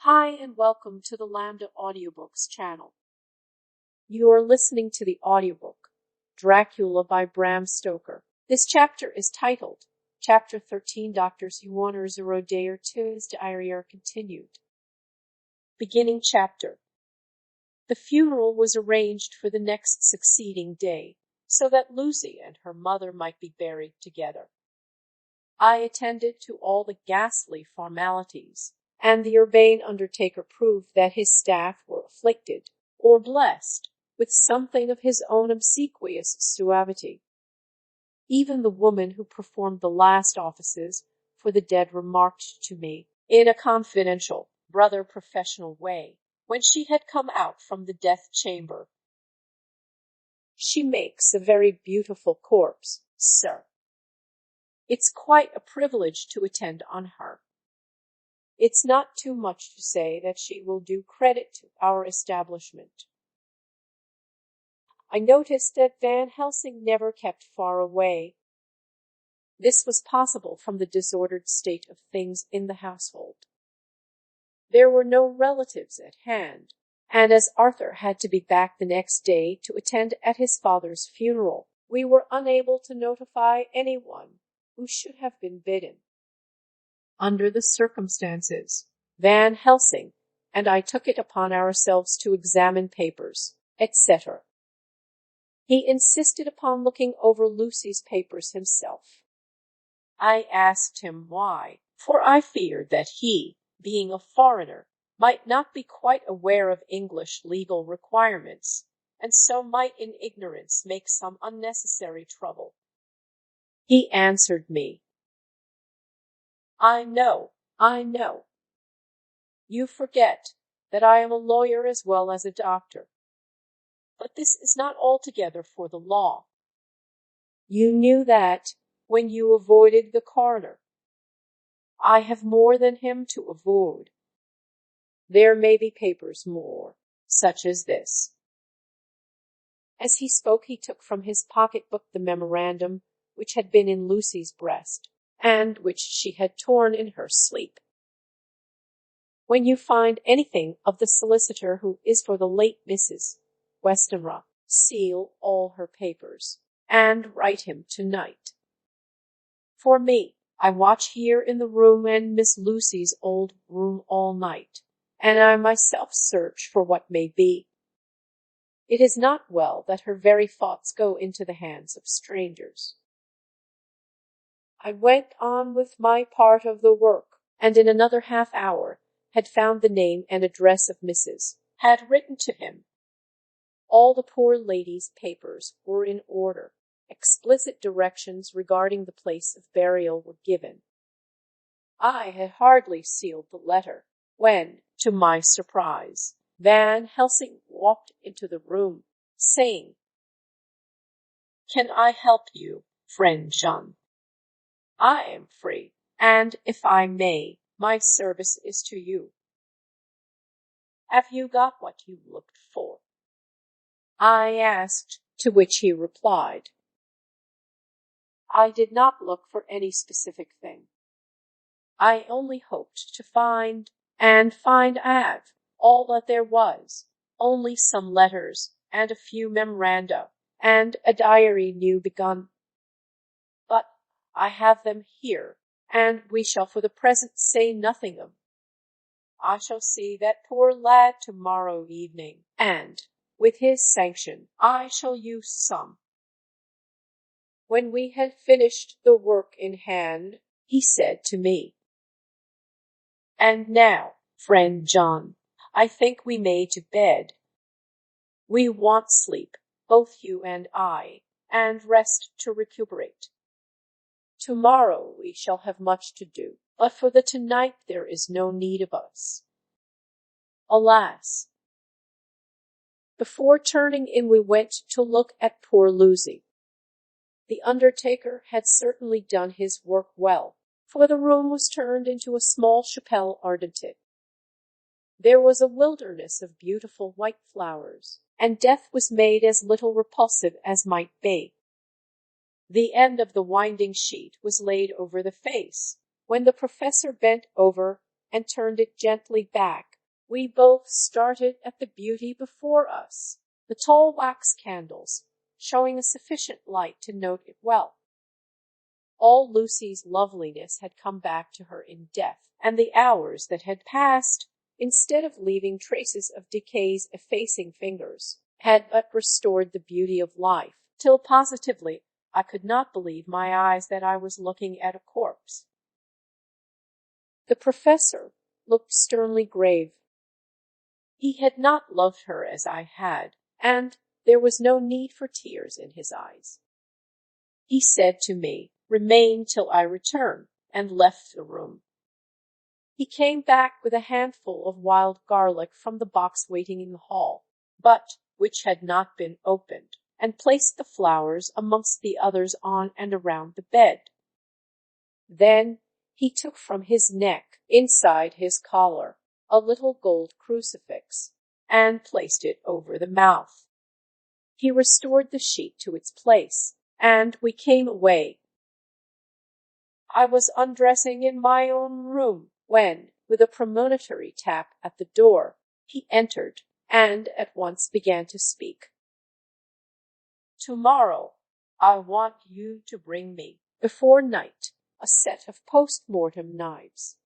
Hi and welcome to the Lambda Audiobooks channel. You are listening to the audiobook Dracula by Bram Stoker. This chapter is titled Chapter 13 Dr. SEWARD'S diary are continued. Beginning chapter. The funeral was arranged for the next succeeding day, so that Lucy and her mother might be buried together. I attended to all the ghastly formalities, and the urbane undertaker proved that his staff were afflicted, or blessed, with something of his own obsequious suavity. Even the woman who performed the last offices for the dead remarked to me, in a confidential, rather professional way, when she had come out from the death chamber, "She makes a very beautiful corpse, sir. It's quite a privilege to attend on her. It's not too much to say that she will do credit to our establishment." I noticed that Van Helsing never kept far away. This was possible from the disordered state of things in the household. There were no relatives at hand, and as Arthur had to be back the next day to attend at his father's funeral, we were unable to notify anyone who should have been bidden. Under the circumstances, Van Helsing and I took it upon ourselves to examine papers, etc. He insisted upon looking over Lucy's papers himself. I asked him why, for I feared that he, being a foreigner, might not be quite aware of English legal requirements, and so might in ignorance make some unnecessary trouble. He answered me, I know. You forget that I am a lawyer as well as a doctor. But this is not altogether for the law. You knew that when you avoided the coroner. I have more than him to avoid. There may be papers more, such as this." As he spoke, he took from his pocket-book the memorandum which had been in Lucy's breast, and which she had torn in her sleep. "When you find anything of the solicitor who is for the late Mrs. Westenra, seal all her papers, and write him to-night. For me, I watch here in the room and Miss Lucy's old room all night, and I myself search for what may be. It is not well that her very thoughts go into the hands of strangers." I went on with my part of the work, and in another half-hour had found the name and address of Mrs. had written to him. All the poor lady's papers were in order. Explicit directions regarding the place of burial were given. I had hardly sealed the letter when, to my surprise, Van Helsing walked into the room, saying, "Can I help you, friend John? I am free, and, if I may, my service is to you. Have you got what you looked for?" I asked, to which he replied, "I did not look for any specific thing. I only hoped to find all that there was, only some letters, and a few memoranda, and a diary new begun. But I have them here, and we shall for the present say nothing of them. I shall see that poor lad to-morrow evening, and, with his sanction, I shall use some." When we had finished the work in hand, he said to me, "And now, friend John, I think we may to bed. We want sleep, both you and I, and rest to recuperate. To-morrow we shall have much to do, but for the to-night there is no need of us. Alas!" Before turning in, we went to look at poor Lucy. The undertaker had certainly done his work well, for the room was turned into a small chapelle ardente. There was a wilderness of beautiful white flowers, and death was made as little repulsive as might be. The end of the winding sheet was laid over the face, when the professor bent over and turned it gently back. We both started at the beauty before us, the tall wax candles, showing a sufficient light to note it well. All Lucy's loveliness had come back to her in death, and the hours that had passed, instead of leaving traces of decay's effacing fingers, had but restored the beauty of life, till positively I could not believe my eyes that I was looking at a corpse. The professor looked sternly grave. He had not loved her as I had, and there was no need for tears in his eyes. He said to me, "Remain till I return," and left the room. He came back with a handful of wild garlic from the box waiting in the hall, but which had not been opened, and placed the flowers amongst the others on and around the bed. Then he took from his neck, inside his collar, a little gold crucifix, and placed it over the mouth. He restored the sheet to its place, and we came away. I was undressing in my own room when, with a premonitory tap at the door, he entered, and at once began to speak. "Tomorrow I want you to bring me, before night, a set of post-mortem knives."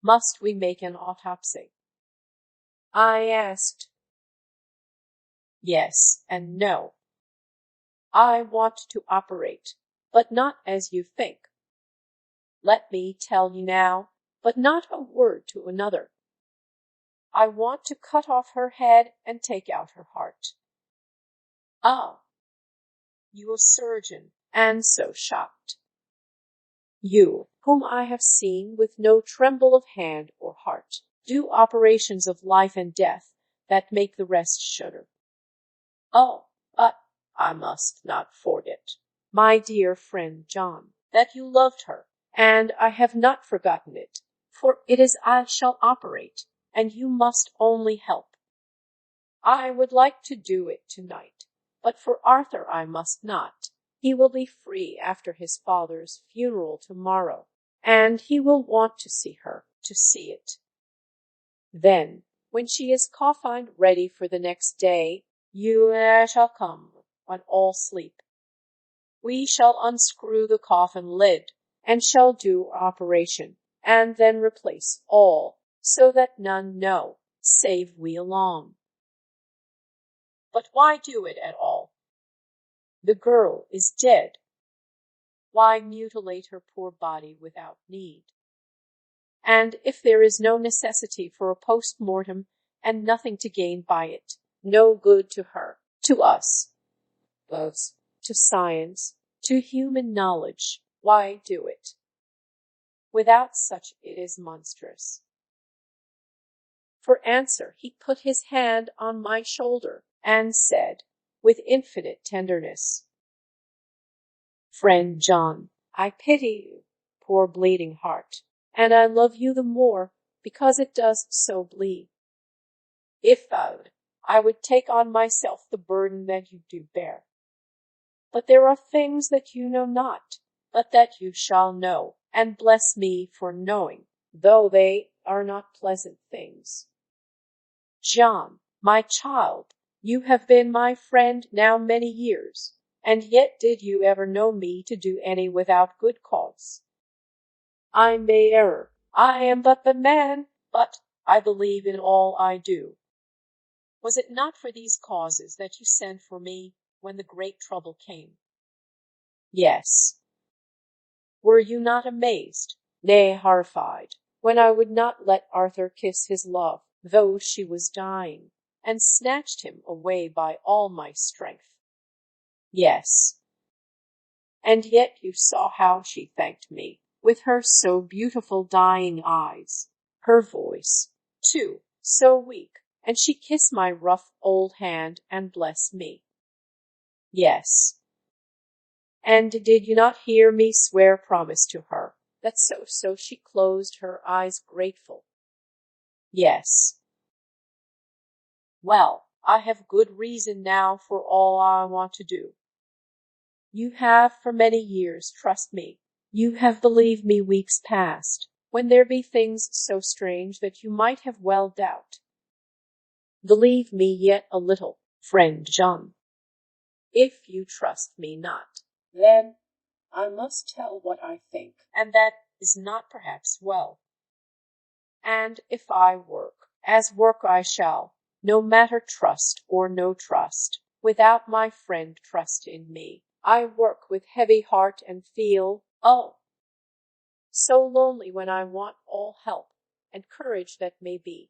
"Must we make an autopsy?" I asked. "Yes and no. I want to operate, but not as you think. Let me tell you now, but not a word to another. I want to cut off her head and take out her heart." "Ah, you a surgeon, and so shocked. You, whom I have seen with no tremble of hand or heart, do operations of life and death that make the rest shudder. Oh, but I must not forget, my dear friend John, that you loved her, and I have not forgotten it, for it is I shall operate, and you must only help. I would like to do it tonight, but for Arthur I must not. He will be free after his father's funeral tomorrow, and he will want to see her, to see it. Then, when she is coffined ready for the next day, you and I shall come, when all sleep. We shall unscrew the coffin lid, and shall do operation, and then replace all, so that none know, save we alone. But why do it at all? The girl is dead. Why mutilate her poor body without need? And if there is no necessity for a post-mortem, and nothing to gain by it, no good to her, to us, both to science, to human knowledge, why do it? Without such it is monstrous. For answer he put his hand on my shoulder, and said, with infinite tenderness, "Friend John, I pity you, poor bleeding heart, and I love you the more because it does so bleed. If I would take on myself the burden that you do bear. But there are things that you know not, but that you shall know, and bless me for knowing, though they are not pleasant things. John, my child, you have been my friend now many years, and yet did you ever know me to do any without good cause? I may err, I am but the man, but I believe in all I do. Was it not for these causes that you sent for me when the great trouble came? Yes. Were you not amazed, nay horrified, when I would not let Arthur kiss his love, though she was dying, and snatched him away by all my strength? Yes. And yet you saw how she thanked me, with her so beautiful dying eyes, her voice, too, so weak, and she kissed my rough old hand and blessed me. Yes. And did you not hear me swear promise to her, that so she closed her eyes grateful? Yes. Well, I have good reason now for all I want to do. You have for many years, trust me, you have believed me weeks past, when there be things so strange that you might have well doubt. Believe me yet a little, friend John. If you trust me not, then I must tell what I think, and that is not perhaps well. And if I work, as work I shall, no matter trust or no trust, without my friend trust in me, I work with heavy heart and feel, oh, so lonely when I want all help and courage that may be.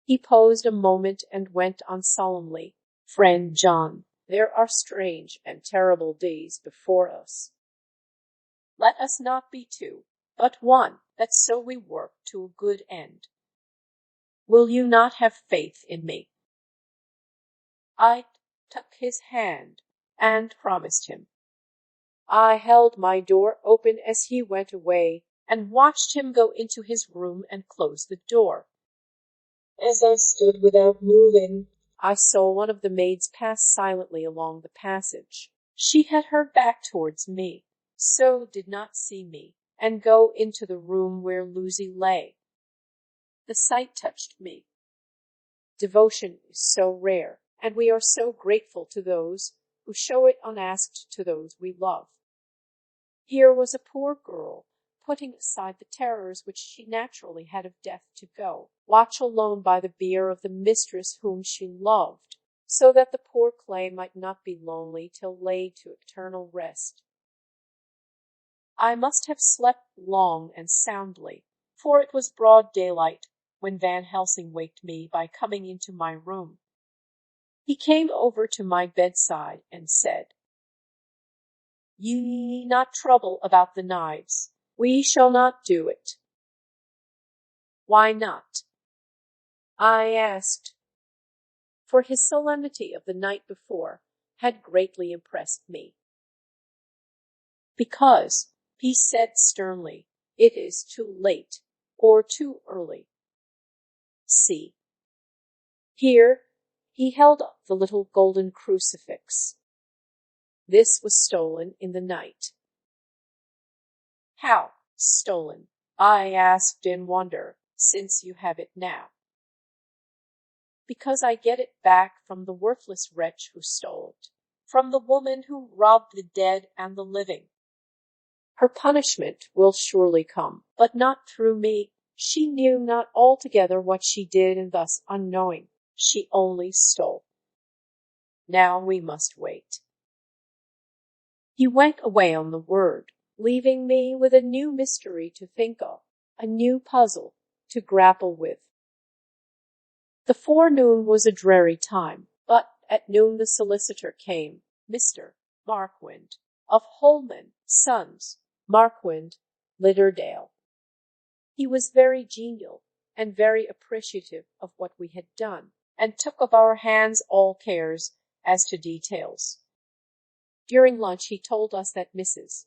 He paused a moment and went on solemnly, Friend John, there are strange and terrible days before us. Let us not be two, but one, that so we work to a good end. Will you not have faith in me? I took his hand and promised him. I held my door open as he went away, and watched him go into his room and close the door. As I stood without moving, I saw one of the maids pass silently along the passage. She had her back towards me, so did not see me, and go into the room where Lucy lay. The sight touched me. Devotion is so rare, and we are so grateful to those who show it unasked to those we love. Here was a poor girl, putting aside the terrors which she naturally had of death to go, watch alone by the bier of the mistress whom she loved, so that the poor clay might not be lonely till laid to eternal rest. I must have slept long and soundly, for it was broad daylight when Van Helsing waked me by coming into my room. He came over to my bedside and said, You need not trouble about the knives. We shall not do it. Why not? I asked, for his solemnity of the night before had greatly impressed me. Because, he said sternly, it is too late or too early. See. Here he held up the little golden crucifix. This was stolen in the night. How stolen? I asked in wonder, since you have it now. Because I get it back from the worthless wretch who stole it, from the woman who robbed the dead and the living. Her punishment will surely come, but not through me. She knew not altogether what she did, and thus unknowing, she only stole. Now we must wait. He went away on the word, leaving me with a new mystery to think of, a new puzzle to grapple with. The forenoon was a dreary time, but at noon the solicitor came, Mr. Markwind, of Holman, Sons, Markwind, Lidderdale. He was very genial and very appreciative of what we had done, and took of our hands all cares as to details. During lunch he told us that Mrs.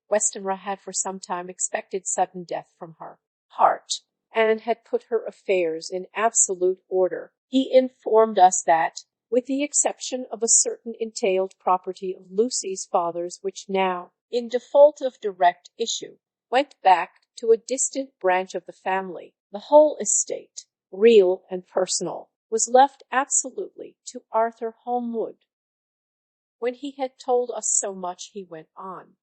Westenra had for some time expected sudden death from her heart, and had put her affairs in absolute order. He informed us that, with the exception of a certain entailed property of Lucy's father's, which now, in default of direct issue, went back to a distant branch of the family, the whole estate, real and personal, was left absolutely to Arthur Holmwood. When he had told us so much, he went on.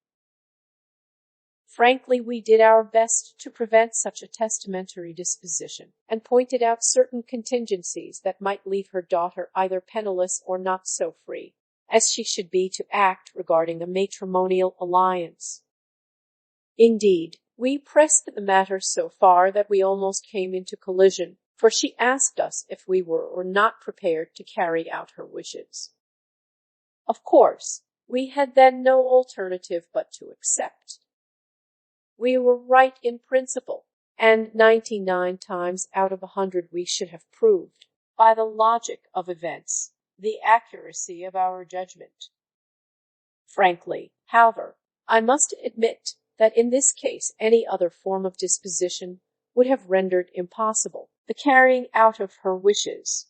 Frankly, we did our best to prevent such a testamentary disposition, and pointed out certain contingencies that might leave her daughter either penniless or not so free as she should be to act regarding a matrimonial alliance. Indeed, we pressed the matter so far that we almost came into collision, for she asked us if we were or not prepared to carry out her wishes. Of course, we had then no alternative but to accept. We were right in principle, and 99 times out of 100 we should have proved, by the logic of events, the accuracy of our judgment. Frankly, however, I must admit that in this case any other form of disposition would have rendered impossible the carrying out of her wishes.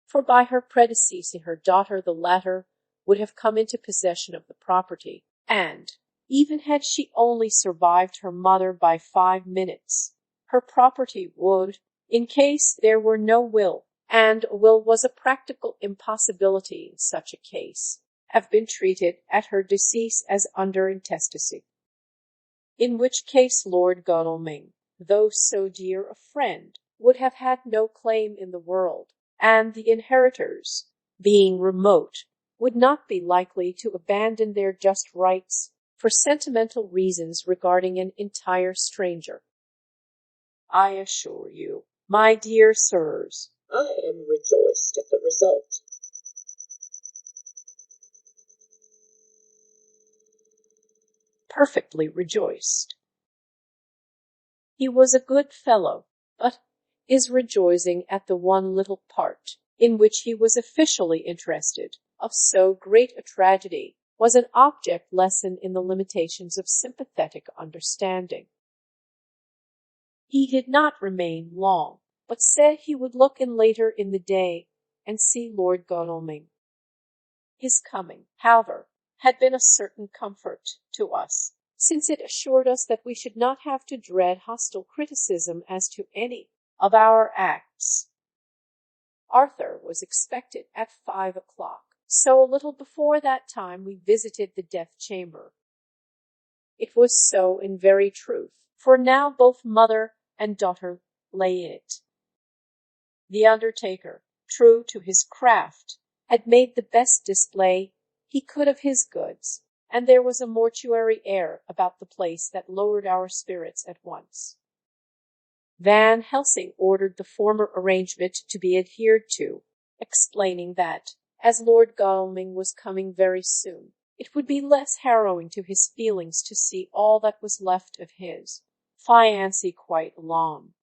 For by her predeceasing her daughter, the latter would have come into possession of the property, and, Even had she only survived her mother by 5 minutes, her property would, in case there were no will, and a will was a practical impossibility in such a case, have been treated at her decease as under intestacy. In which case Lord Godalming, though so dear a friend, would have had no claim in the world, and the inheritors, being remote, would not be likely to abandon their just rights for sentimental reasons regarding an entire stranger. I assure you, my dear sirs, I am rejoiced at the result. Perfectly rejoiced. He was a good fellow, but is rejoicing at the one little part in which he was officially interested of so great a tragedy was an object lesson in the limitations of sympathetic understanding. He did not remain long, but said he would look in later in the day and see Lord Godalming. His coming, however, had been a certain comfort to us, since it assured us that we should not have to dread hostile criticism as to any of our acts. Arthur was expected at 5 o'clock, so a little before that time we visited the death chamber. It was so in very truth, for now both mother and daughter lay in it. The undertaker, true to his craft, had made the best display he could of his goods, and there was a mortuary air about the place that lowered our spirits at once. Van Helsing ordered the former arrangement to be adhered to, explaining that, as Lord Godalming was coming very soon, it would be less harrowing to his feelings to see all that was left of his fiancée quite alone.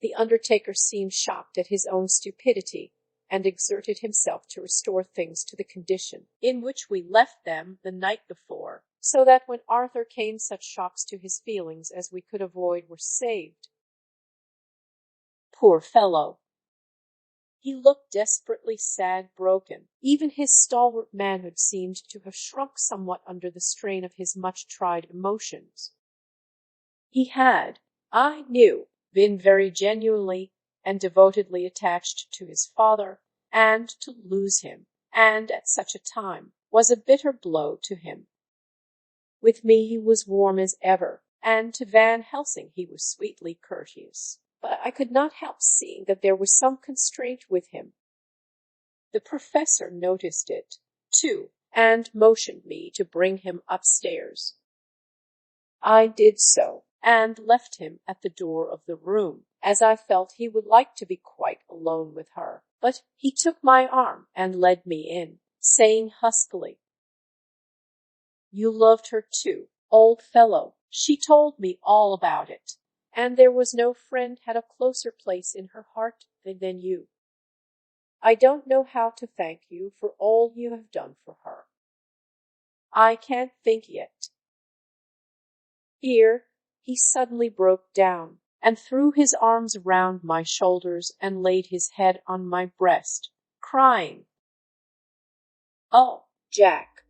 The undertaker seemed shocked at his own stupidity, and exerted himself to restore things to the condition in which we left them the night before, so that when Arthur came such shocks to his feelings as we could avoid were saved. Poor fellow! He looked desperately sad, broken. Even his stalwart manhood seemed to have shrunk somewhat under the strain of his much-tried emotions. He had, I knew, been very genuinely and devotedly attached to his father, and to lose him, and at such a time, was a bitter blow to him. With me he was warm as ever, and to Van Helsing he was sweetly courteous, but I could not help seeing that there was some constraint with him. The professor noticed it, too, and motioned me to bring him upstairs. I did so, and left him at the door of the room, as I felt he would like to be quite alone with her. But he took my arm and led me in, saying huskily, "You loved her too, old fellow. She told me all about it, and there was no friend had a closer place in her heart than you. I don't know how to thank you for all you have done for her. I can't think yet." Here he suddenly broke down, and threw his arms round my shoulders and laid his head on my breast, crying, "Oh, Jack,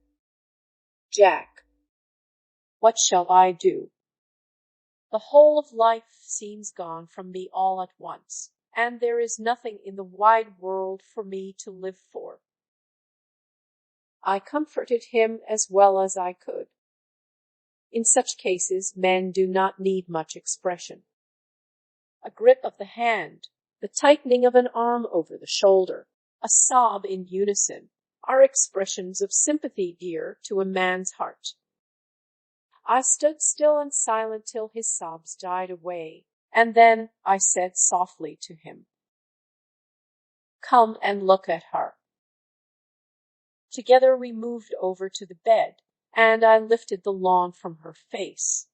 Jack, what shall I do? The whole of life seems gone from me all at once, and there is nothing in the wide world for me to live for." I comforted him as well as I could. In such cases men do not need much expression. A grip of the hand, the tightening of an arm over the shoulder, a sob in unison, are expressions of sympathy dear to a man's heart. I stood still and silent till his sobs died away, and then I said softly to him, "Come and look at her." Together we moved over to the bed, and I lifted the lawn from her face.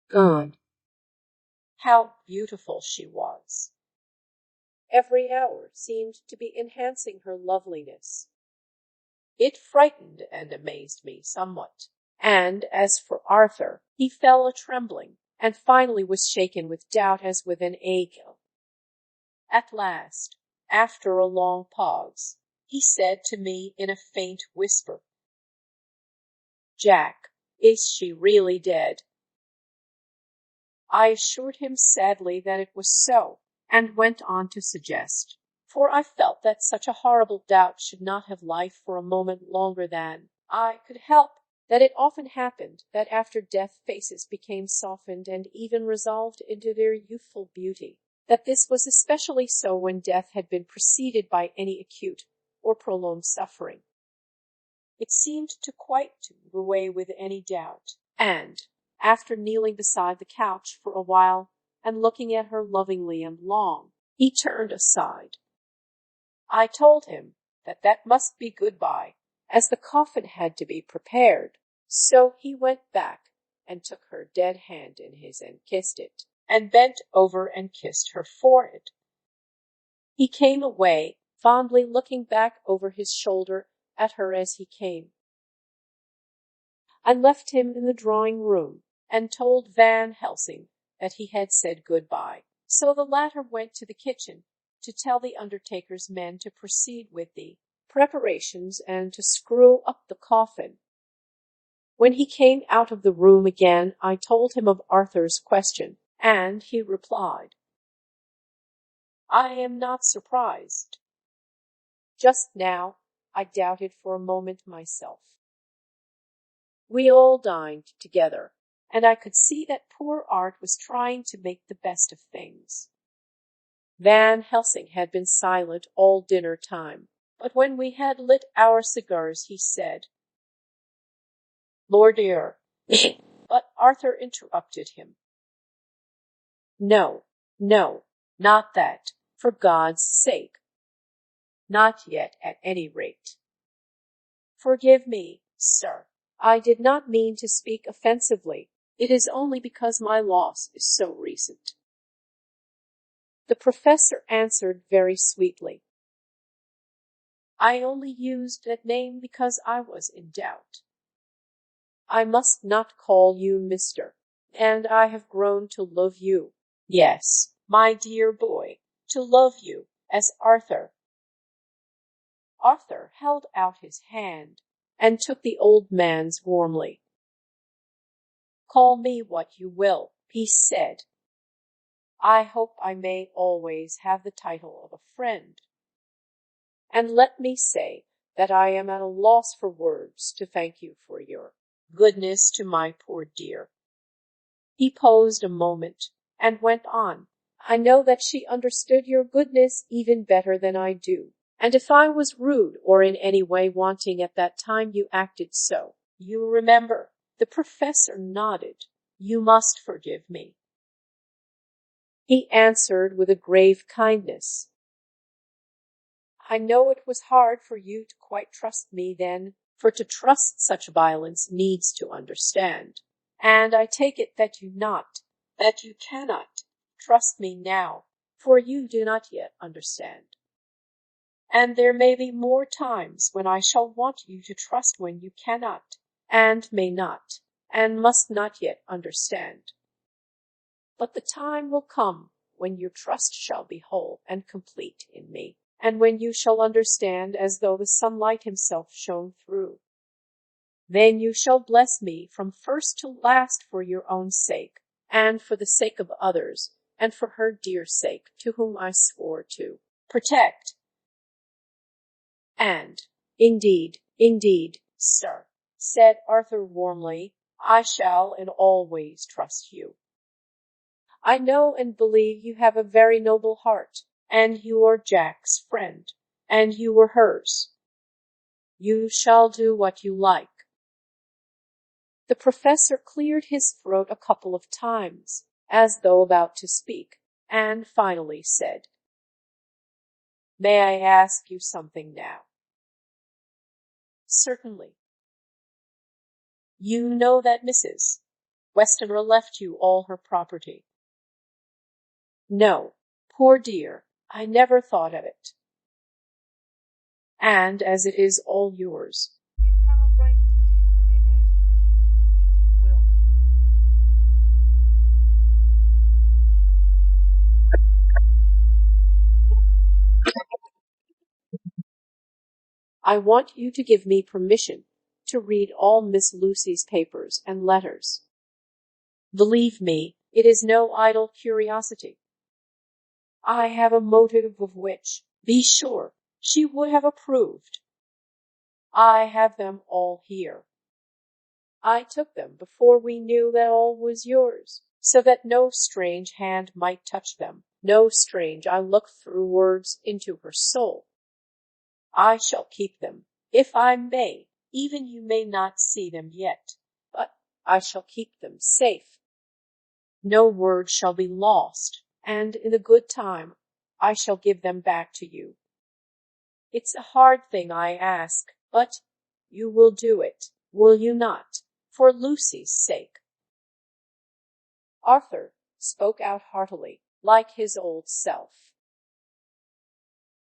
God, how beautiful she was! Every hour seemed to be enhancing her loveliness. It frightened and amazed me somewhat, and as for Arthur, he fell a-trembling, and finally was shaken with doubt as with an ague. At last, after a long pause, he said to me in a faint whisper, "Jack, Is she really dead?" I assured him sadly that it was so, and went on to suggest, for I felt that such a horrible doubt should not have life for a moment longer than I could help, that it often happened that after death faces became softened and even resolved into their youthful beauty, that this was especially so when death had been preceded by any acute or prolonged suffering. It seemed to quite do away with any doubt, and, after kneeling beside the couch for a while and looking at her lovingly and long, he turned aside. I told him that that must be good-bye, as the coffin had to be prepared, so he went back and took her dead hand in his and kissed it, and bent over and kissed her forehead. He came away, fondly looking back over his shoulder at her as he came. I left him in the drawing-room, and told Van Helsing that he had said good-bye, so the latter went to the kitchen to tell the undertaker's men to proceed with the preparations and to screw up the coffin. When he came out of the room again, I told him of Arthur's question, and he replied, "I am not surprised. Just now I doubted for a moment myself. We all dined together, and I could see that poor Art was trying to make the best of things. Van Helsing had been silent all dinner time, but when we had lit our cigars he said, "Lord dear," but Arthur interrupted him. "No, no, not that, for God's sake. Not yet, at any rate. Forgive me, sir. I did not mean to speak offensively. It is only because my loss is so recent." The professor answered very sweetly, "I only used that name because I was in doubt. I must not call you Mr., and I have grown to love you. Yes, my dear boy, to love you as Arthur." Arthur held out his hand and took the old man's warmly. "Call me what you will," he said. "I hope I may always have the title of a friend. And let me say that I am at a loss for words to thank you for your goodness to my poor dear." He paused a moment and went on, "I know that she understood your goodness even better than I do, and if I was rude or in any way wanting at that time you acted so. You remember." The professor nodded. "You must forgive me." He answered with a grave kindness, "I know it was hard for you to quite trust me then, for to trust such violence needs to understand, and I take it that you cannot trust me now, for you do not yet understand. And there may be more times when I shall want you to trust when you cannot, and may not, and must not yet understand. But the time will come when your trust shall be whole and complete in me, and when you shall understand as though the sunlight himself shone through. Then you shall bless me from first to last for your own sake, and for the sake of others, and for her dear sake, to whom I swore to protect. And, indeed, sir," said Arthur warmly, "I shall and always trust you. I know and believe you have a very noble heart, and you are Jack's friend, and you were hers. You shall do what you like." The professor cleared his throat a couple of times, as though about to speak, and finally said, "May I ask you something now?" "Certainly." "You know that Mrs. Westenra left you all her property?" "No, poor dear, I never thought of it." "And as it is all yours, you have a right to deal with it as you will." "I want you to give me permission to read all Miss Lucy's papers and letters. Believe me, it is no idle curiosity. I have a motive of which, be sure, she would have approved. I have them all here. I took them before we knew that all was yours, so that no strange hand might touch them, no strange eye look through words into her soul. I shall keep them, if I may, even you may not see them yet, but I shall keep them safe. No word shall be lost, and in the good time I shall give them back to you. It's a hard thing I ask, but you will do it, will you not, for Lucy's sake?" Arthur spoke out heartily, like his old self.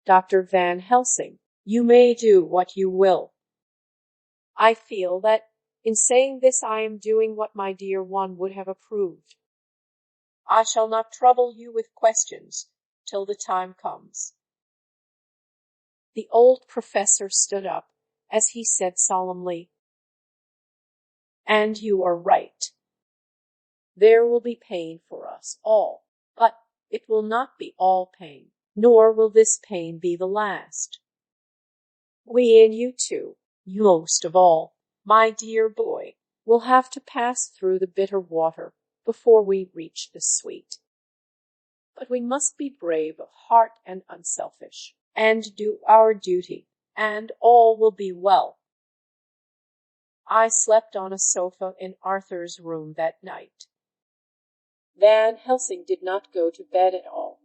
"Dr. Van Helsing, you may do what you will. I feel that in saying this I am doing what my dear one would have approved. I shall not trouble you with questions till the time comes." The old professor stood up as he said solemnly, "And you are right. There will be pain for us all, but it will not be all pain, nor will this pain be the last. We and you too, you most of all, my dear boy, will have to pass through the bitter water before we reach the sweet. But we must be brave of heart and unselfish, and do our duty, and all will be well." I slept on a sofa in Arthur's room that night. Van Helsing did not go to bed at all.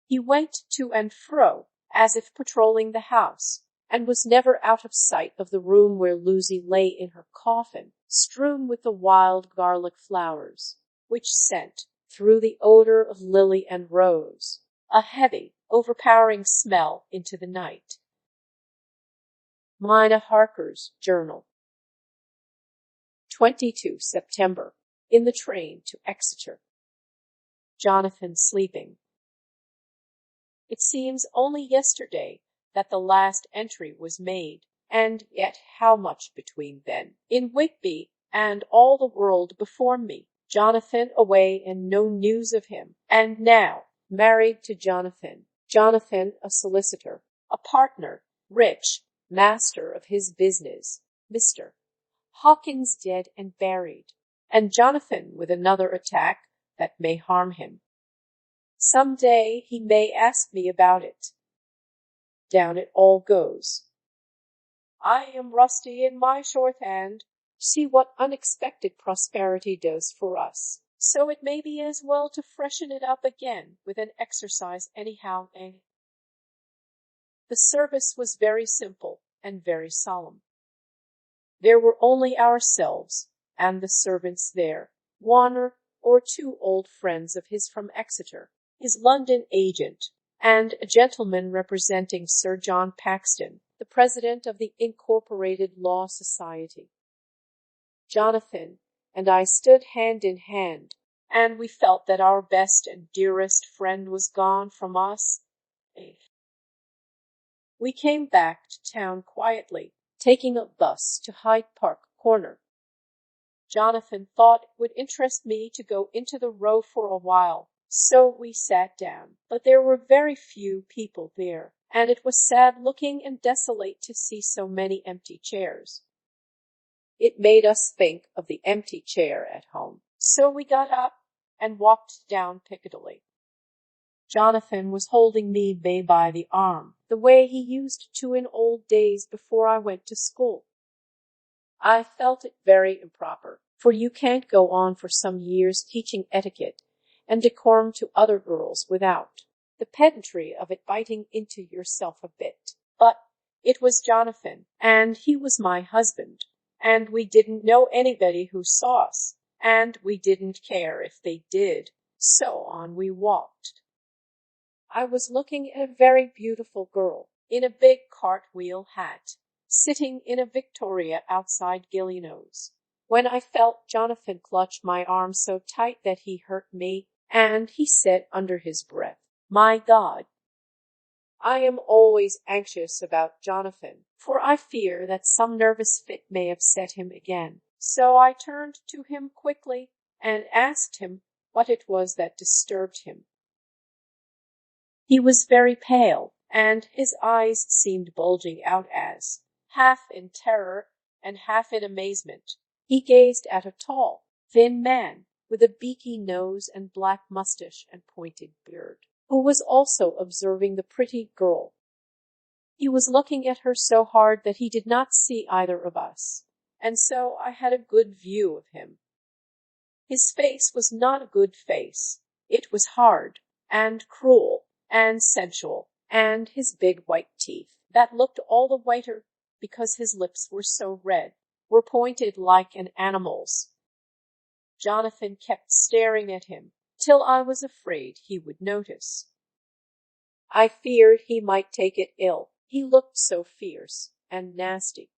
He went to and fro, as if patrolling the house, and was never out of sight of the room where Lucy lay in her coffin, strewn with the wild garlic flowers, which sent, through the odor of lily and rose, a heavy, overpowering smell into the night. Mina Harker's Journal. 22 September. In the train to Exeter. Jonathan sleeping. It seems only yesterday that the last entry was made, and yet how much between then, in Whitby, and all the world before me. Jonathan away and no news of him, and now married to Jonathan. Jonathan a solicitor, a partner, rich, master of his business. Mr. Hawkins dead and buried, and Jonathan with another attack that may harm him. Some day he may ask me about it. Down it all goes. I am rusty in my shorthand. See what unexpected prosperity does for us. So it may be as well to freshen it up again with an exercise anyhow. The service was very simple and very solemn. There were only ourselves and the servants there, one or two old friends of his from Exeter, his London agent, and a gentleman representing Sir John Paxton, the president of the Incorporated Law Society. Jonathan and I stood hand in hand, and we felt that our best and dearest friend was gone from us. We came back to town quietly, taking a bus to Hyde Park Corner. Jonathan thought it would interest me to go into the Row for a while, so we sat down, but there were very few people there, and it was sad-looking and desolate to see so many empty chairs. It made us think of the empty chair at home, so we got up and walked down Piccadilly. Jonathan was holding me by the arm, the way he used to in old days before I went to school. I felt it very improper, for you can't go on for some years teaching etiquette and decorum to other girls without the pedantry of it biting into yourself a bit. But it was Jonathan, and he was my husband, and we didn't know anybody who saw us, and we didn't care if they did, so on we walked. I was looking at a very beautiful girl in a big cartwheel hat, sitting in a victoria outside Gilliano's, when I felt Jonathan clutch my arm so tight that he hurt me, and he said under his breath, "My God!" I am always anxious about Jonathan, for I fear that some nervous fit may upset him again. So I turned to him quickly and asked him what it was that disturbed him. He was very pale, and his eyes seemed bulging out as, half in terror and half in amazement, he gazed at a tall, thin man with a beaky nose and black mustache and pointed beard, who was also observing the pretty girl. He was looking at her so hard that he did not see either of us, and so I had a good view of him. His face was not a good face. It was hard and cruel and sensual, and his big white teeth, that looked all the whiter because his lips were so red, were pointed like an animal's. Jonathan kept staring at him till I was afraid he would notice. I feared he might take it ill. He looked so fierce and nasty.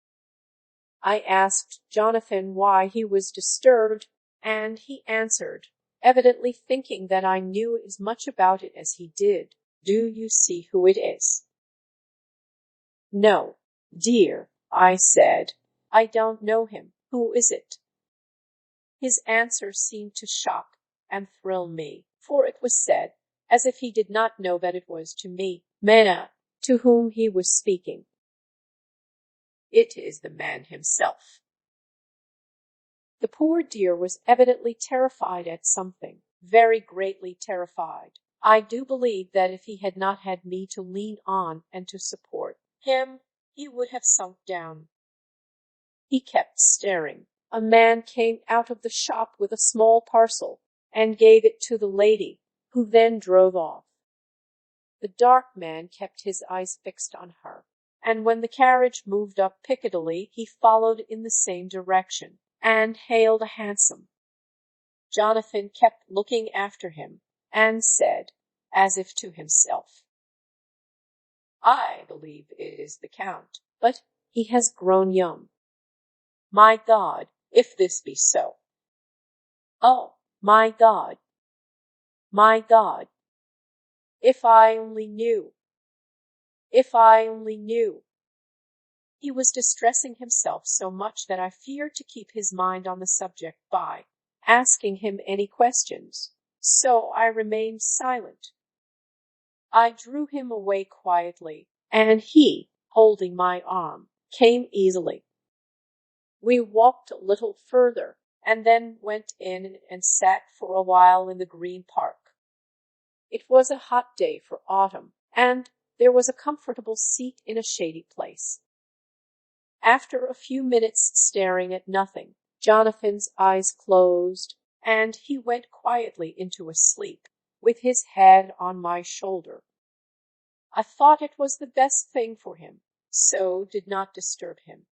I asked Jonathan why he was disturbed, and he answered, evidently thinking that I knew as much about it as he did. Do you see who it is? No, dear, I said. I don't know him. Who is it? His answer seemed to shock and thrill me, for it was said as if he did not know that it was to me, Mena, to whom he was speaking. It is the man himself. The poor dear was evidently terrified at something, very greatly terrified. I do believe that if he had not had me to lean on and to support him, he would have sunk down. He kept staring. A man came out of the shop with a small parcel and gave it to the lady, who then drove off. The dark man kept his eyes fixed on her, and when the carriage moved up Piccadilly, he followed in the same direction and hailed a hansom. Jonathan kept looking after him and said, as if to himself, I believe it is the Count, but he has grown young. My God, if this be so! Oh, my God! My God! If I only knew! If I only knew! He was distressing himself so much that I feared to keep his mind on the subject by asking him any questions, so I remained silent. I drew him away quietly, and he, holding my arm, came easily. We walked a little further, and then went in and sat for a while in the Green Park. It was a hot day for autumn, and there was a comfortable seat in a shady place. After a few minutes staring at nothing, Jonathan's eyes closed, and he went quietly into a sleep, with his head on my shoulder. I thought it was the best thing for him, so did not disturb him.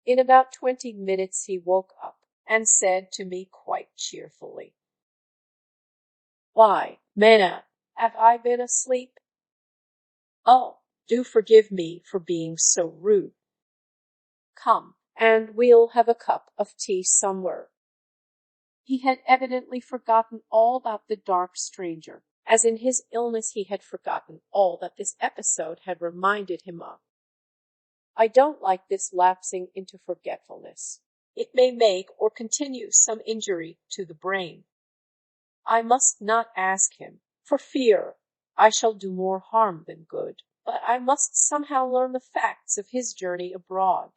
In about 20 minutes he woke up, and said to me quite cheerfully, Why, Mena, have I been asleep? Oh, do forgive me for being so rude. Come, and we'll have a cup of tea somewhere. He had evidently forgotten all about the dark stranger, as in his illness he had forgotten all that this episode had reminded him of. I don't like this lapsing into forgetfulness. It may make or continue some injury to the brain. I must not ask him, for fear I shall do more harm than good, but I must somehow learn the facts of his journey abroad.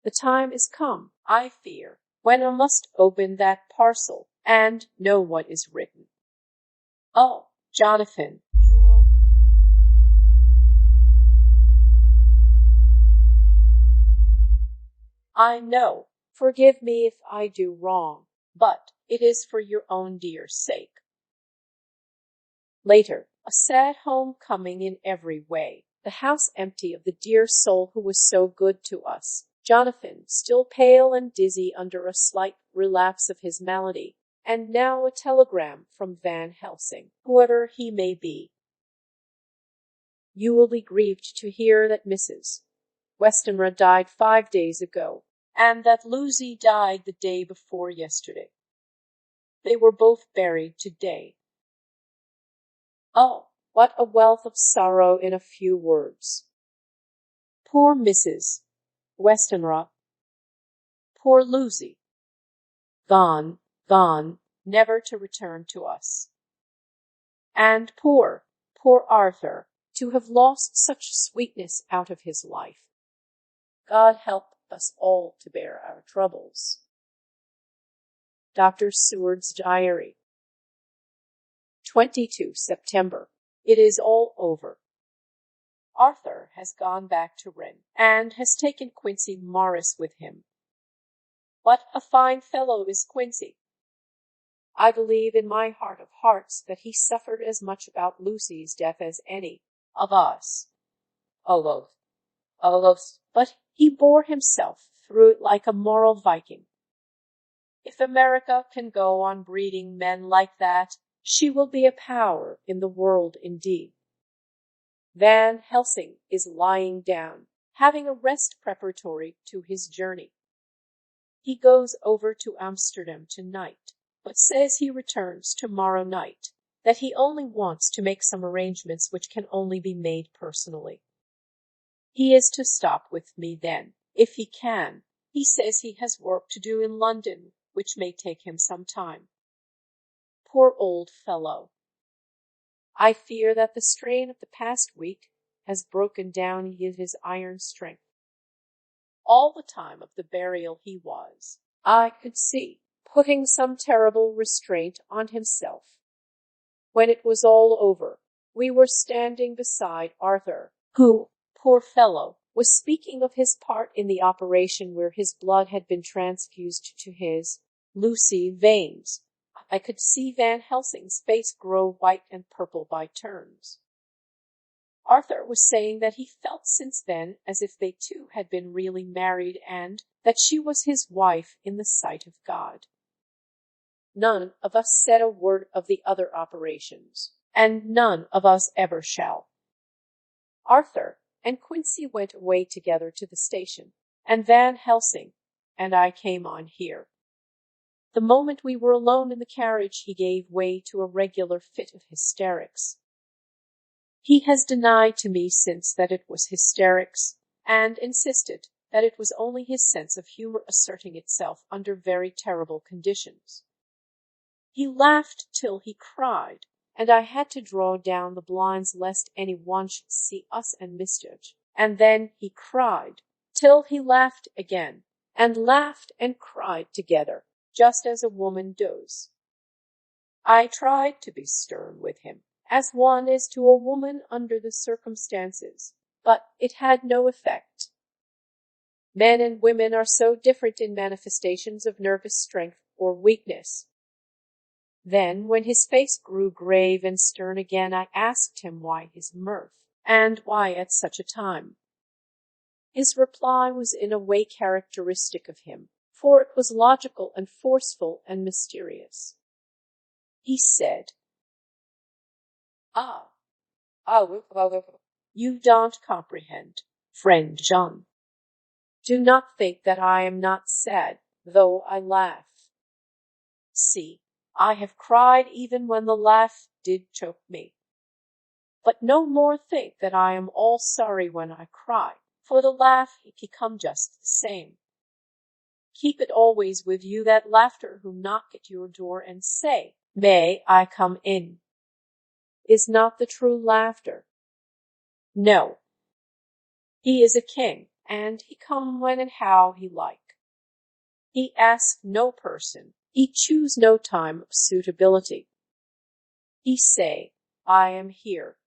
The time is come, I fear, when I must open that parcel and know what is written. Oh, Jonathan, you will... I know, forgive me if I do wrong, but it is for your own dear sake. Later, a sad homecoming in every way, the house empty of the dear soul who was so good to us, Jonathan still pale and dizzy under a slight relapse of his malady, and now a telegram from Van Helsing, whoever he may be. You will be grieved to hear that Mrs. Westenra died 5 days ago, and that Lucy died the day before yesterday. They were both buried today. Oh, What a wealth of sorrow in a few words. Poor Mrs. Westenra. Poor Lucy. Gone, gone, never to return to us. And poor Arthur, to have lost such sweetness out of his life. God help us all to bear our troubles. Dr. Seward's Diary. 22 September. It is all over. Arthur has gone back to Rennes, and has taken Quincy Morris with him. What a fine fellow is Quincy! I believe in my heart of hearts that he suffered as much about Lucy's death as any of us. But he bore himself through it like a moral Viking. If America can go on breeding men like that, she will be a power in the world indeed. Van Helsing is lying down, having a rest preparatory to his journey. He goes over to Amsterdam tonight, but says he returns tomorrow night, that he only wants to make some arrangements which can only be made personally. He is to stop with me then, if he can. He says he has work to do in London, which may take him some time. Poor old fellow! I fear that the strain of the past week has broken down his iron strength. All the time of the burial he was, I could see, putting some terrible restraint on himself. When it was all over, we were standing beside Arthur, who, poor fellow, was speaking of his part in the operation where his blood had been transfused to his Lucy veins. I could see Van Helsing's face grow white and purple by turns. Arthur was saying that he felt since then as if they two had been really married, and that she was his wife in the sight of God. None of us said a word of the other operations, and none of us ever shall. Arthur and Quincy went away together to the station, and Van Helsing and I came on here. The moment we were alone in the carriage, he gave way to a regular fit of hysterics. He has denied to me since that it was hysterics, and insisted that it was only his sense of humor asserting itself under very terrible conditions. He laughed till he cried, and I had to draw down the blinds lest any one should see us and misjudge. And then he cried till he laughed again, and laughed and cried together, just as a woman does. I tried to be stern with him, as one is to a woman under the circumstances, but it had no effect. Men and women are so different in manifestations of nervous strength or weakness. Then, when his face grew grave and stern again, I asked him why his mirth, and why at such a time. His reply was in a way characteristic of him, for it was logical and forceful and mysterious. He said, you don't comprehend, friend John. Do not think that I am not sad, though I laugh. See, I have cried even when the laugh did choke me. But no more think that I am all sorry when I cry, for the laugh he come just the same. Keep it always with you, that laughter who knock at your door and say, "May I come in?" is not the true laughter. No. He is a king, and he come when and how he like. He ask no person, he choose no time of suitability. He say, I am here.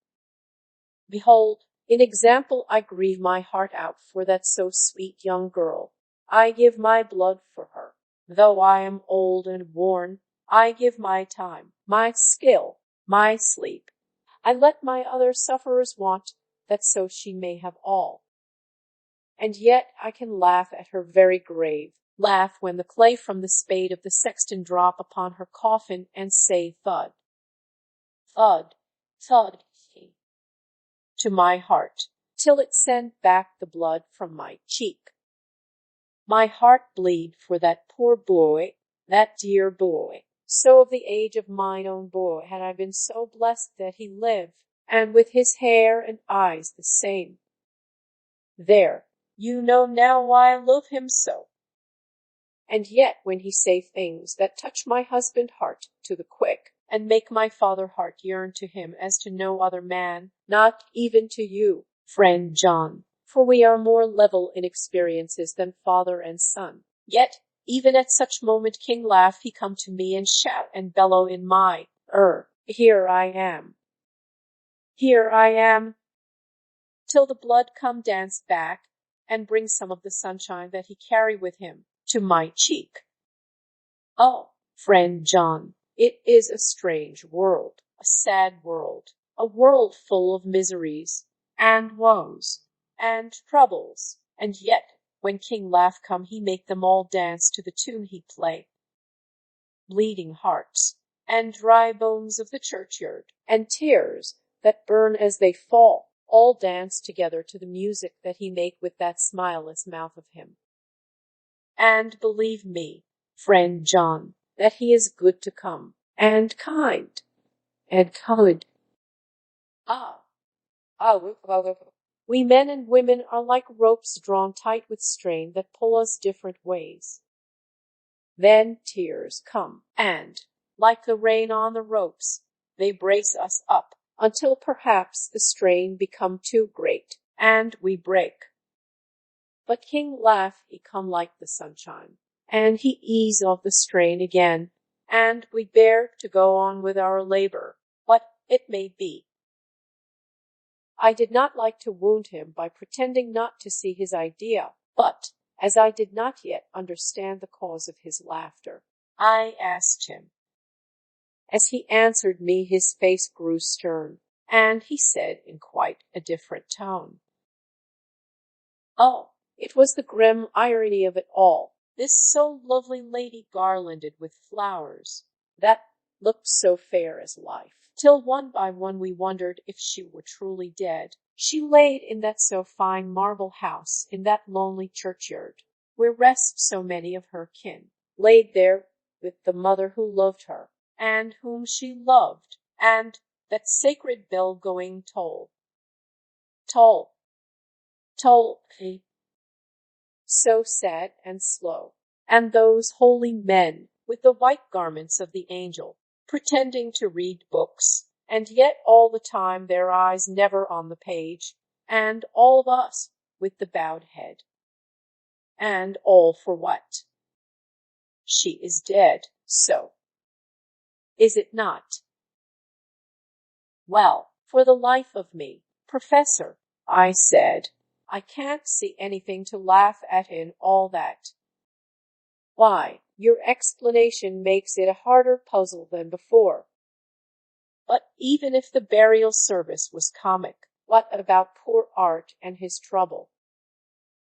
Behold, in example I grieve my heart out for that so sweet young girl. I give my blood for her. Though I am old and worn, I give my time, my skill, my sleep. I let my other sufferers want, that so she may have all. And yet I can laugh at her very grave, laugh when the clay from the spade of the sexton drop upon her coffin, and say thud, thud, thud, to my heart, till it send back the blood from my cheek. My heart bleed for that poor boy, that dear boy. So of the age of mine own boy had I been so blessed that he live, and with his hair and eyes the same. There, you know now why I love him so. And yet when he say things that touch my husband heart to the quick, and make my father heart yearn to him as to no other man, not even to you, friend John, for we are more level in experiences than father and son. Yet, even at such moment King laugh he come to me and shout and bellow in my here I am. Here I am, till the blood come dance back, and bring some of the sunshine that he carry with him to my cheek. Oh, friend John, it is a strange world, a sad world, a world full of miseries, and woes, and troubles, and yet, when King laugh come he make them all dance to the tune he play. Bleeding hearts, and dry bones of the churchyard, and tears that burn as they fall, all dance together to the music that he make with that smileless mouth of him. And believe me, friend John, that he is good to come, and kind, and good. We men and women are like ropes drawn tight with strain that pull us different ways. Then tears come, and, like the rain on the ropes, they brace us up, until perhaps the strain become too great, and we break. But King laugh he come like the sunshine, and he ease off the strain again, and we bear to go on with our labor, what it may be. I did not like to wound him by pretending not to see his idea, but, as I did not yet understand the cause of his laughter, I asked him. As he answered me, his face grew stern, and he said in quite a different tone, "Oh, it was the grim irony of it all, this so lovely lady garlanded with flowers, that looked so fair as life, till one by one we wondered if she were truly dead. She laid in that so fine marble house, in that lonely churchyard, where rest so many of her kin, laid there with the mother who loved her, and whom she loved, and that sacred bell going toll, toll, toll, so sad and slow, and those holy men with the white garments of the angel, pretending to read books, and yet all the time their eyes never on the page, and all of us with the bowed head. And all for what? She is dead, so. Is it not? Well, for the life of me, Professor, I said, I can't see anything to laugh at in all that. Why, your explanation makes it a harder puzzle than before. But even if the burial service was comic, what about poor Art and his trouble?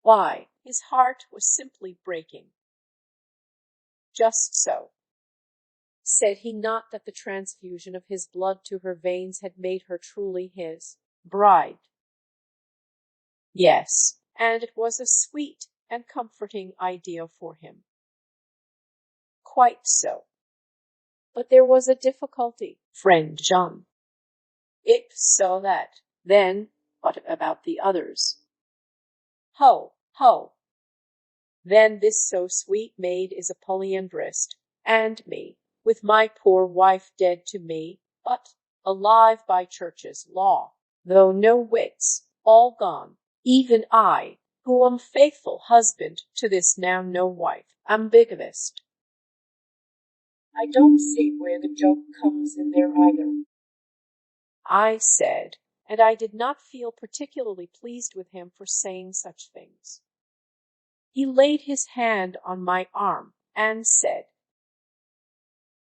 Why, his heart was simply breaking. Just so. Said he not that the transfusion of his blood to her veins had made her truly his bride? Yes, and it was a sweet and comforting idea for him. Quite so. But there was a difficulty, friend John. If so that, then what about the others? Ho, ho. Then this so sweet maid is a polyandrist, and me, with my poor wife dead to me, but alive by church's law, though no wits, all gone, even I, who am faithful husband to this now no wife, am bigamist. I don't see where the joke comes in there either. I said, and I did not feel particularly pleased with him for saying such things. He laid his hand on my arm and said,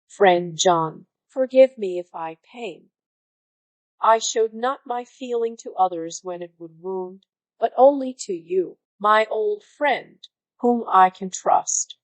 Friend John, forgive me if I pain. I showed not my feeling to others when it would wound, but only to you, my old friend, whom I can trust.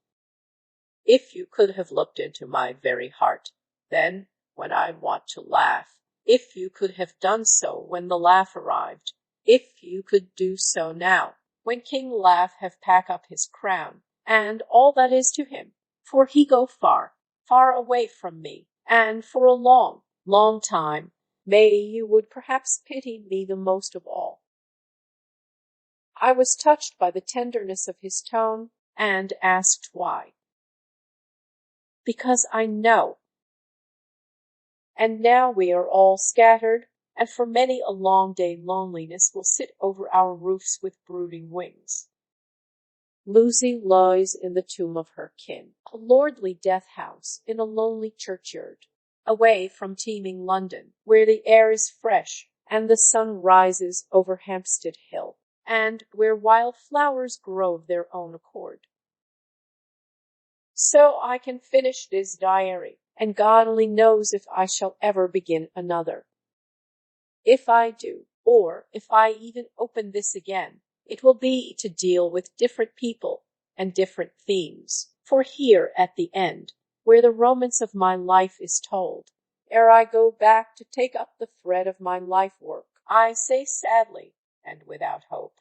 If you could have looked into my very heart, then, when I want to laugh, if you could have done so when the laugh arrived, if you could do so now, when King Laugh have pack up his crown, and all that is to him, for he go far, far away from me, and for a long, long time, May you would perhaps pity me the most of all." I was touched by the tenderness of his tone, and asked why. "Because I know. And now we are all scattered, and for many a long day loneliness will sit over our roofs with brooding wings. Lucy lies in the tomb of her kin, a lordly death house in a lonely churchyard, away from teeming London, where the air is fresh and the sun rises over Hampstead Hill, and where wild flowers grow of their own accord. So I can finish this diary, and God only knows if I shall ever begin another. If I do, or if I even open this again, it will be to deal with different people and different themes. For here at the end, where the romance of my life is told, ere I go back to take up the thread of my life work, I say sadly and without hope,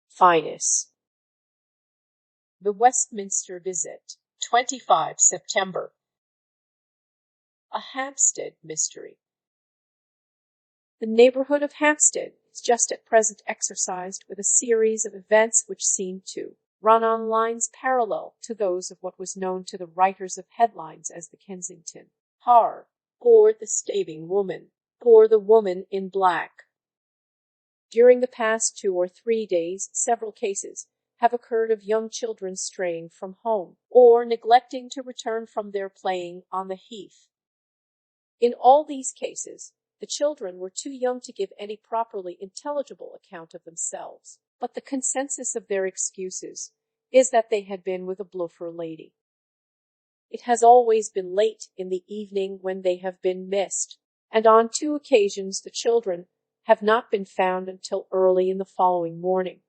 Finis. The Westminster Visit, 25 September. A Hampstead Mystery. The neighborhood of Hampstead is just at present exercised with a series of events which seem to run on lines parallel to those of what was known to the writers of headlines as the Kensington Horror, or the Staving Woman, or the Woman in Black. During the past 2 or 3 days, several cases have occurred of young children straying from home, or neglecting to return from their playing on the heath. In all these cases, the children were too young to give any properly intelligible account of themselves, but the consensus of their excuses is that they had been with a bluffer lady. It has always been late in the evening when they have been missed, and on 2 occasions the children have not been found until early in the following morning.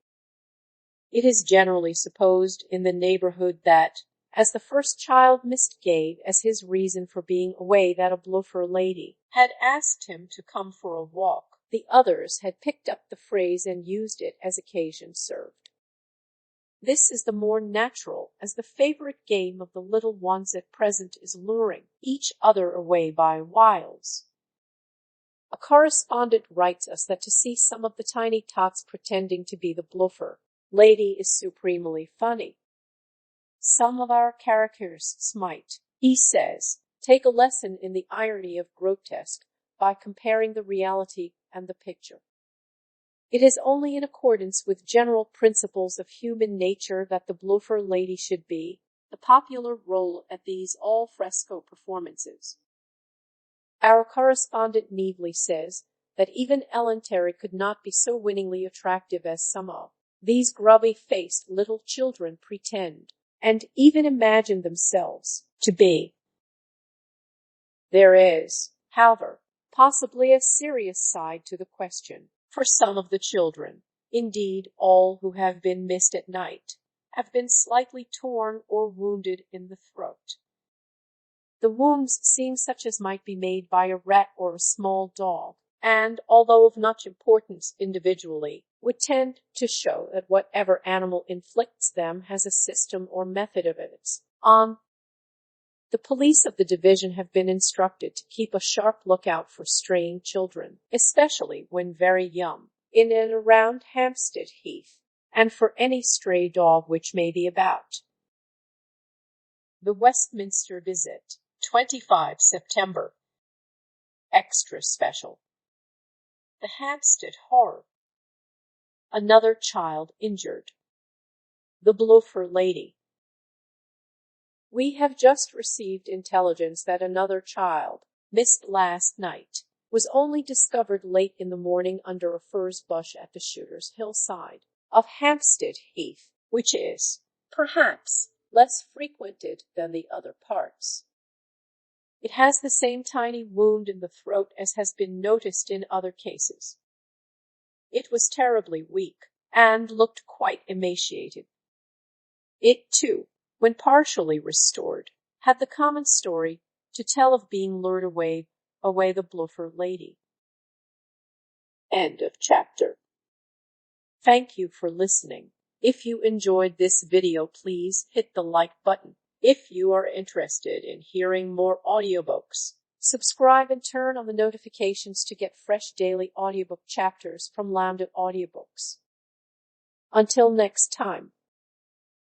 It is generally supposed in the neighborhood that, as the first child missed gave as his reason for being away that a bluffer lady had asked him to come for a walk, the others had picked up the phrase and used it as occasion served. This is the more natural, as the favorite game of the little ones at present is luring each other away by wiles. A correspondent writes us that to see some of the tiny tots pretending to be the bluffer lady is supremely funny. Some of our characters might, he says, take a lesson in the irony of grotesque by comparing the reality and the picture. It is only in accordance with general principles of human nature that the bluffer lady should be the popular role at these al fresco performances. Our correspondent naively says that even Ellen Terry could not be so winningly attractive as some of these grubby-faced little children pretend, and even imagine themselves to be. There is, however, possibly a serious side to the question, for some of the children, indeed all who have been missed at night, have been slightly torn or wounded in the throat. The wounds seem such as might be made by a rat or a small dog, and, although of much importance individually, would tend to show that whatever animal inflicts them has a system or method of its own. The police of the division have been instructed to keep a sharp lookout for straying children, especially when very young, in and around Hampstead Heath, and for any stray dog which may be about. The Westminster Visit, 25 September. Extra Special. The Hampstead Horror. Another child injured. The bluffer lady. We have just received intelligence that another child, missed last night, was only discovered late in the morning under a furze bush at the Shooter's hillside of Hampstead Heath, which is, perhaps, less frequented than the other parts. It has the same tiny wound in the throat as has been noticed in other cases. It was terribly weak, and looked quite emaciated. It, too, when partially restored, had the common story to tell of being lured away the bluffer lady. End of chapter. Thank you for listening. If you enjoyed this video, please hit the like button. If you are interested in hearing more audiobooks, Subscribe and turn on the notifications to get fresh daily audiobook chapters from Lambda Audiobooks. Until next time.